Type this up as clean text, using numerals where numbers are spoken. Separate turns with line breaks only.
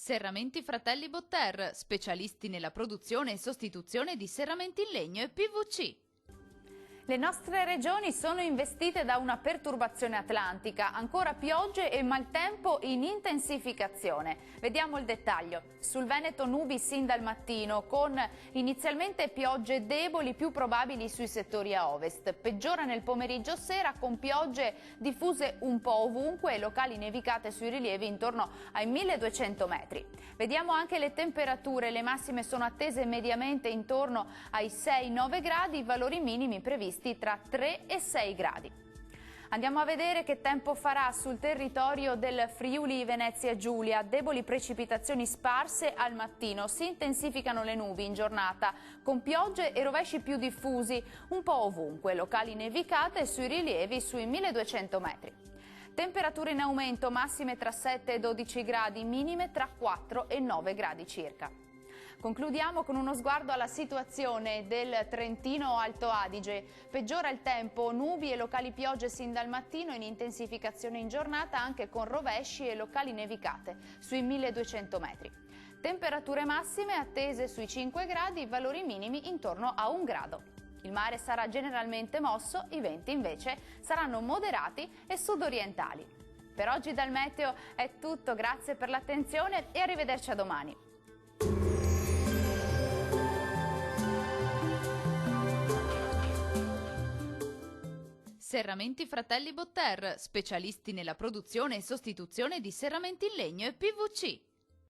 Serramenti Fratelli Botter, specialisti nella produzione e sostituzione di serramenti in legno e PVC.
Le nostre regioni sono investite da una perturbazione atlantica, ancora piogge e maltempo in intensificazione. Vediamo il dettaglio. Sul Veneto nubi sin dal mattino, con inizialmente piogge deboli più probabili sui settori a ovest. Peggiora nel pomeriggio sera con piogge diffuse un po' ovunque e locali nevicate sui rilievi intorno ai 1200 metri. Vediamo anche le temperature, le massime sono attese mediamente intorno ai 6-9 gradi, valori minimi previsti tra 3 e 6 gradi. Andiamo a vedere che tempo farà sul territorio del Friuli Venezia Giulia. Deboli precipitazioni sparse al mattino, si intensificano le nubi in giornata con piogge e rovesci più diffusi un po' ovunque, locali nevicate sui rilievi sui 1200 metri. Temperature in aumento, massime tra 7 e 12 gradi, minime tra 4 e 9 gradi circa. Concludiamo con uno sguardo alla situazione del Trentino Alto Adige. Peggiora il tempo, nubi e locali piogge sin dal mattino in intensificazione in giornata anche con rovesci e locali nevicate sui 1200 metri. Temperature massime attese sui 5 gradi, valori minimi intorno a 1 grado. Il mare sarà generalmente mosso, i venti invece saranno moderati e sudorientali. Per oggi dal Meteo è tutto, grazie per l'attenzione e arrivederci a domani.
Serramenti Fratelli Botter, specialisti nella produzione e sostituzione di serramenti in legno e PVC.